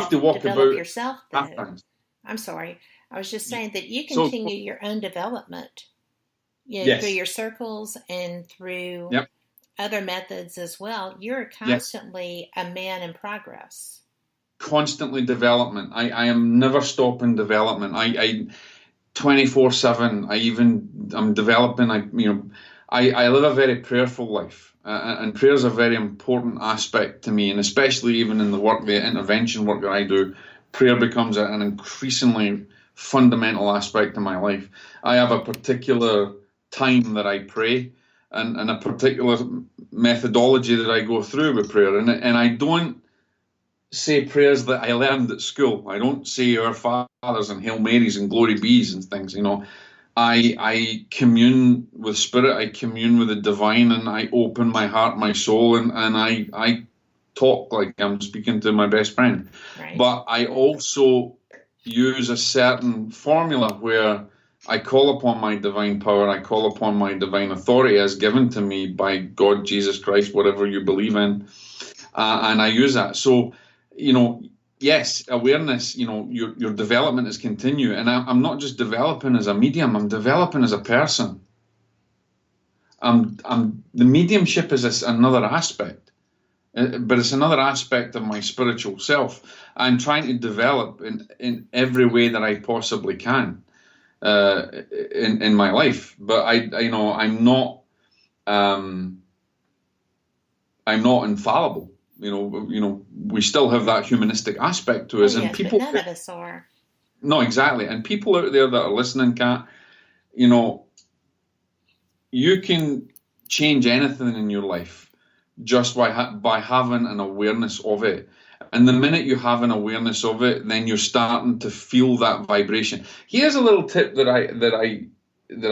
have to walk develop about yourself, half though. times. I'm sorry. I was just saying that you So, continue your own development, through yes. your circles and through Yep. other methods as well. You're Yes. constantly a man in progress. Constantly development. I am never stopping development. I 24/7. I'm developing. I live a very prayerful life, and prayer is a very important aspect to me, and especially even in the intervention work that I do, prayer becomes an increasingly fundamental aspect of my life. I have a particular time that I pray, and a particular methodology that I go through with prayer, and I don't say prayers that I learned at school. I don't say Our Fathers and Hail Marys and Glory Bees and things. I commune with Spirit. I commune with the divine, and I open my heart, my soul, and I talk like I'm speaking to my best friend. Right. But I also use a certain formula where I call upon my divine power. I call upon my divine authority as given to me by God, Jesus Christ, whatever you believe in, and I use that. So, yes, awareness, your development is continue. And I'm not just developing as a medium, I'm developing as a person. The mediumship is another aspect, but it's another aspect of my spiritual self. I'm trying to develop in every way that I possibly can in my life. But I'm not infallible. We still have that humanistic aspect to Oh, us, and yes, but people. none of us are. No, exactly, and people out there that are listening, Kat, you can change anything in your life just by having an awareness of it. And the minute you have an awareness of it, then you're starting to feel that vibration. Here's a little tip that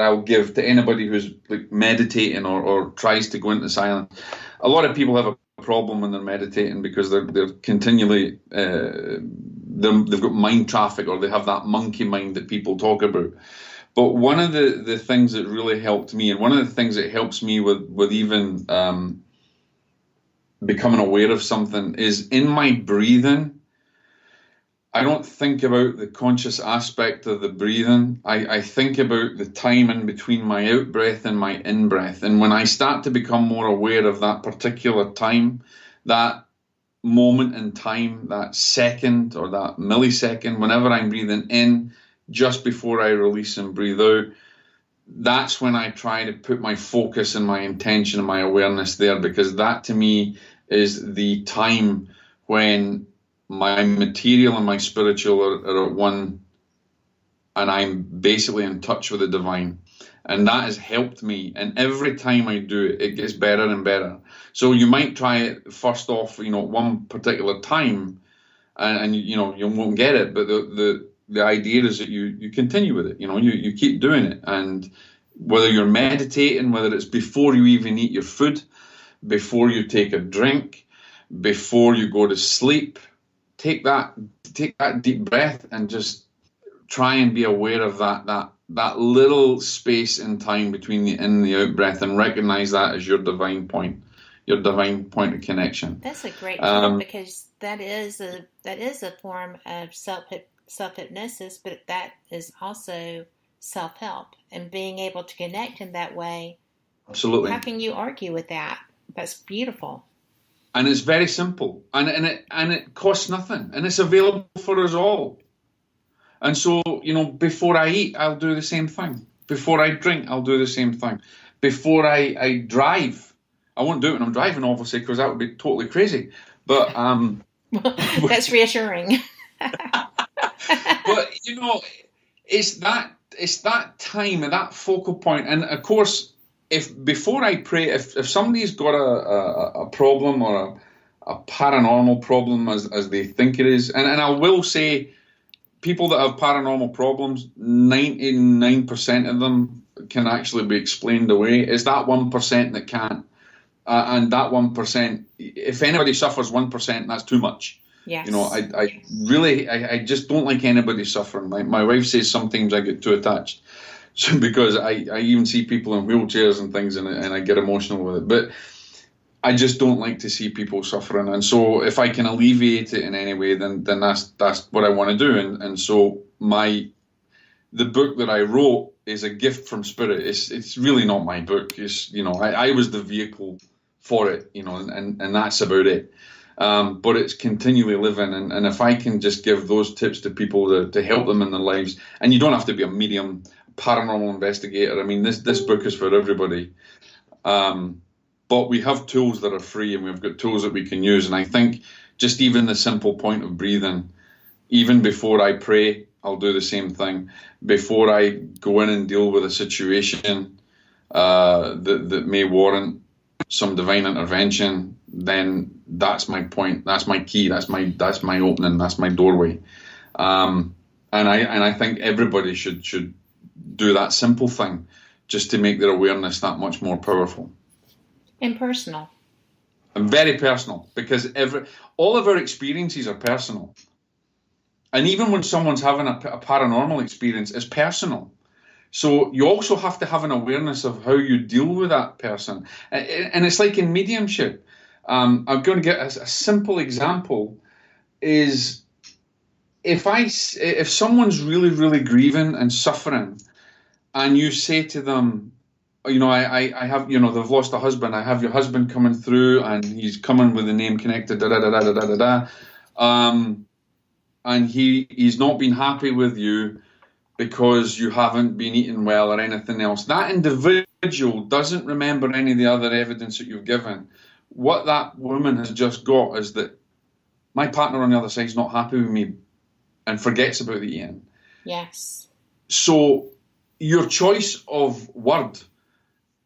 I'll give to anybody who's like meditating or tries to go into silence. A lot of people have a problem when they're meditating because they're continually they've got mind traffic, or they have that monkey mind that people talk about. But one of the things that really helped me, and one of the things that helps me with even becoming aware of something, is in my breathing. I don't think about the conscious aspect of the breathing. I think about the time in between my out breath and my in breath. And when I start to become more aware of that particular time, that moment in time, that second or that millisecond, whenever I'm breathing in, just before I release and breathe out, that's when I try to put my focus and my intention and my awareness there, because that to me is the time when my material and my spiritual are at one, and I'm basically in touch with the divine. And that has helped me. And every time I do it, it gets better and better. So you might try it first off, one particular time, and you won't get it. But the idea is that you continue with it. You keep doing it. And whether you're meditating, whether it's before you even eat your food, before you take a drink, before you go to sleep, take that deep breath and just try and be aware of that little space in time between the in and the out breath, and recognize that as your divine point of connection. That's a great tip, because that is a form of self hypnosis, but that is also self help, and being able to connect in that way. Absolutely. How can you argue with that? That's beautiful. And it's very simple, and it costs nothing, and it's available for us all. And so, before I eat, I'll do the same thing. Before I drink, I'll do the same thing. Before I drive, I won't do it when I'm driving, obviously, because that would be totally crazy. But that's reassuring. But it's that time and that focal point, and of course, if before I pray, if somebody's got a problem or a paranormal problem as they think it is, and I will say, people that have paranormal problems, 99% of them can actually be explained away. It's that 1% that can't, and that 1%, if anybody suffers 1%, that's too much. Yes. I just don't like anybody suffering. My wife says sometimes I get too attached. So, because I even see people in wheelchairs and things, and I get emotional with it. But I just don't like to see people suffering, and so if I can alleviate it in any way, then that's what I want to do. And so the book that I wrote is a gift from Spirit. It's really not my book. It's, I was the vehicle for it, and that's about it. But it's continually living, and if I can just give those tips to people to help them in their lives, and you don't have to be a medium, paranormal investigator. I mean, this book is for everybody. But we have tools that are free, and we've got tools that we can use. And I think just even the simple point of breathing, even before I pray, I'll do the same thing. Before I go in and deal with a situation that may warrant some divine intervention, then that's my point. That's my key. That's my opening. That's my doorway. And I think everybody should do that simple thing just to make their awareness that much more powerful. And personal. And very personal, because all of our experiences are personal. And even when someone's having a paranormal experience, it's personal. So you also have to have an awareness of how you deal with that person. And it's like in mediumship. I'm going to get a simple example is if someone's really, really grieving and suffering, and you say to them, I have, they've lost a husband. I have your husband coming through, and he's coming with a name connected, da da da da da da da. And he's not been happy with you because you haven't been eating well or anything else. That individual doesn't remember any of the other evidence that you've given. What that woman has just got is that my partner on the other side is not happy with me and forgets about the eating. Yes. So your choice of word,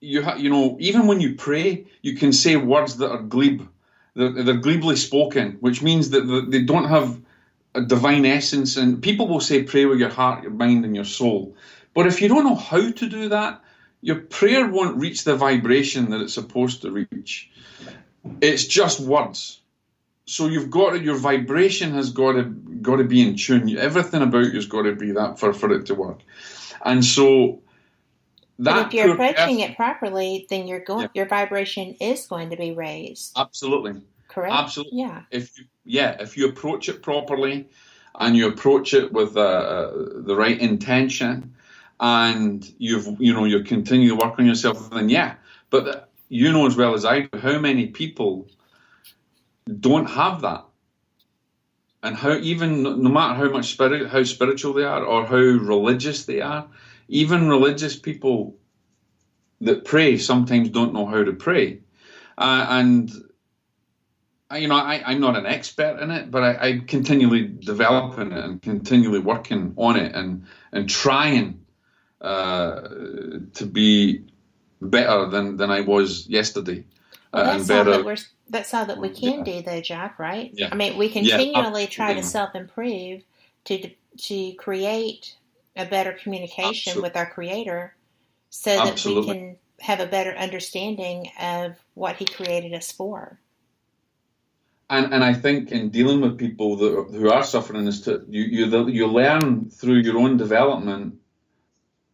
even when you pray, you can say words that are glebe. They're glibly spoken, which means that they don't have a divine essence. And people will say pray with your heart, your mind, and your soul. But if you don't know how to do that, your prayer won't reach the vibration that it's supposed to reach. It's just words. So your vibration has got to be in tune. Everything about you has got to be that for it to work. And so but if you're approaching it properly, then your vibration is going to be raised. Absolutely. Correct? Absolutely. Yeah. If you approach it properly and you approach it with the right intention, and you continue to work on yourself, then but as well as I do, how many people don't have that, and how even no matter how spiritual they are or how religious they are, even religious people that pray sometimes don't know how to pray, and I'm not an expert in it, but I continually developing it and continually working on it and trying to be better than I was yesterday. Well, that's all that we can do, though, Jock, right? Yeah. I mean, we continually try to self-improve to create a better communication with our Creator so that we can have a better understanding of what He created us for. And I think in dealing with people who are suffering is you learn through your own development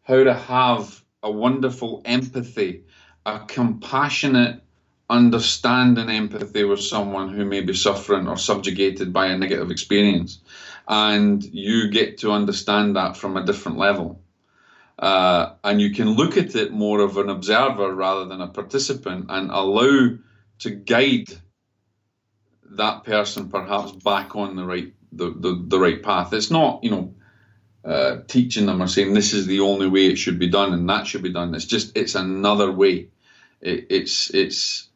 how to have a wonderful empathy, a compassionate, understanding empathy with someone who may be suffering or subjugated by a negative experience. And you get to understand that from a different level. And you can look at it more of an observer rather than a participant, and allow to guide that person perhaps back on the right path. It's not, teaching them or saying this is the only way it should be done and that should be done. It's another way. It's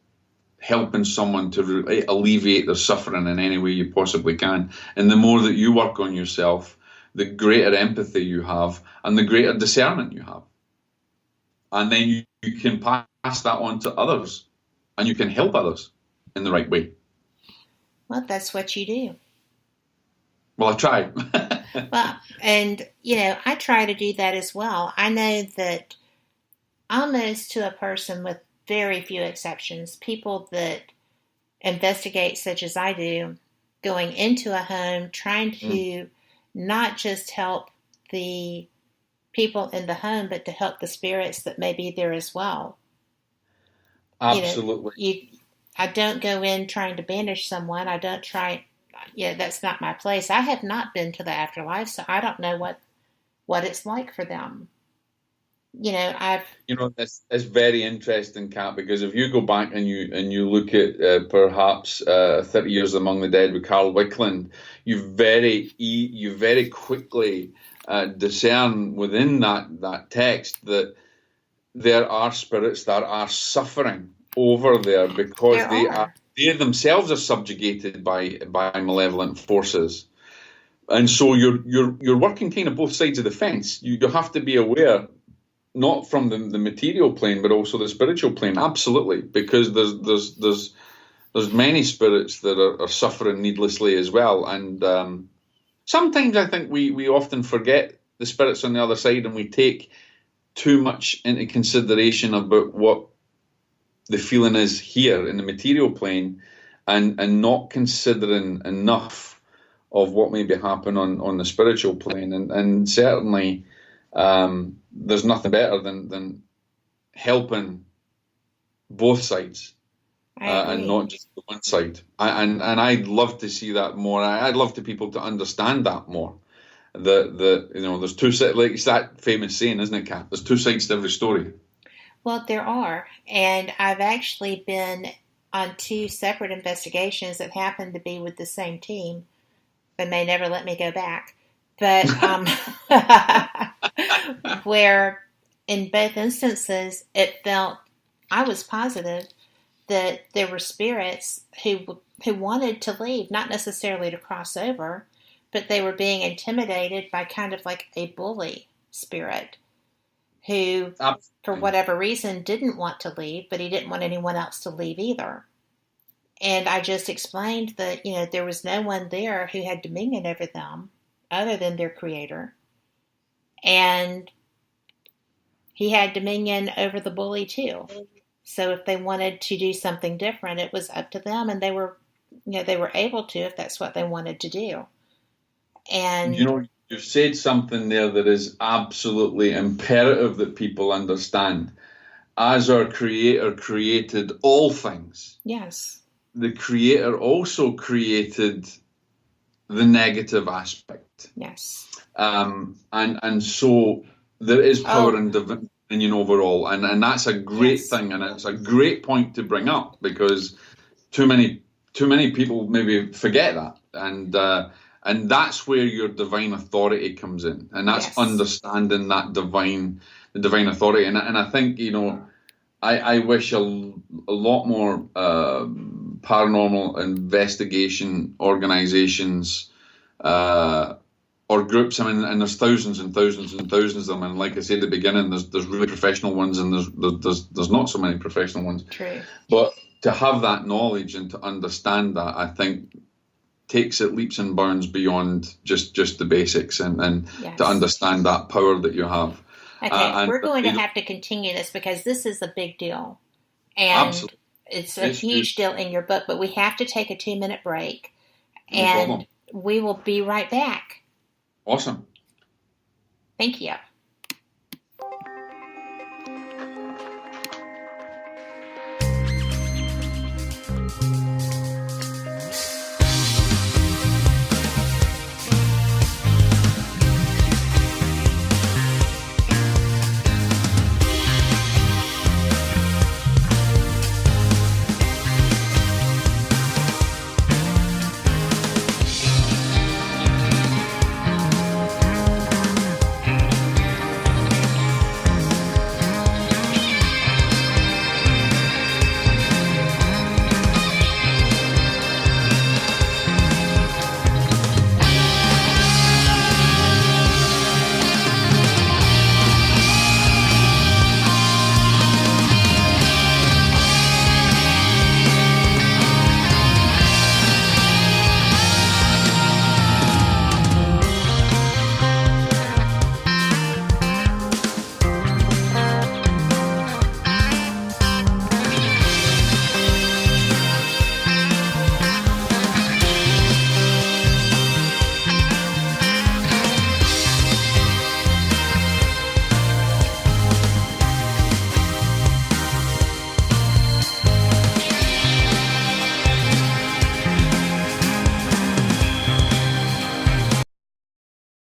helping someone to alleviate their suffering in any way you possibly can. And the more that you work on yourself, the greater empathy you have and the greater discernment you have. And then you can pass that on to others, and you can help others in the right way. Well, that's what you do. Well, I try. Well, and, I try to do that as well. I know that almost to a person, with very few exceptions, people that investigate such as I do, going into a home, trying to not just help the people in the home, but to help the spirits that may be there as well. Absolutely. I don't go in trying to banish someone. I don't try. Yeah, that's not my place. I have not been to the afterlife, so I don't know what it's like for them. I've That's very interesting, Kat, because if you go back and you look at perhaps 30 Years Among the Dead with Carl Wickland, you very quickly discern within that text that there are spirits that are suffering over there because there are. they themselves are subjugated by malevolent forces. And so you're working kind of both sides of the fence. You have to be aware, not from the material plane, but also the spiritual plane. Absolutely, because there's many spirits that are suffering needlessly as well. And sometimes I think we often forget the spirits on the other side, and we take too much into consideration about what the feeling is here in the material plane, and not considering enough of what may be happening on the spiritual plane. And certainly there's nothing better than helping both sides, and not just the one side. And I'd love to see that more. I'd love to people to understand that more. There's two sides, like it's that famous saying, isn't it, Kat? There's two sides to every story. Well, there are, and I've actually been on two separate investigations that happen to be with the same team. They may never let me go back, but where in both instances I was positive that there were spirits who wanted to leave, not necessarily to cross over, but they were being intimidated by kind of like a bully spirit who, for whatever reason, didn't want to leave, but he didn't want anyone else to leave either. And I just explained that, there was no one there who had dominion over them other than their creator. And he had dominion over the bully too. So if they wanted to do something different, it was up to them, and they were able to if that's what they wanted to do. And you've said something there that is absolutely imperative that people understand. As our Creator created all things, yes, the Creator also created the negative aspect. Yes. And so there is power in dominion overall, and that's a great thing, and it's a great point to bring up, because too many people maybe forget that, and that's where your divine authority comes in, and that's understanding that the divine authority, and I think I wish a lot more paranormal investigation organizations or groups. I mean, and there's thousands and thousands and thousands of them. And like I said at the beginning, there's really professional ones, and there's not so many professional ones. True. But to have that knowledge and to understand that, I think takes it leaps and bounds beyond just the basics, and to understand that power that you have. Okay, we're going to have to continue this because this is a big deal. And absolutely. It's a huge deal in your book, but we have to take a 2-minute break. And we will be right back. Awesome. Thank you.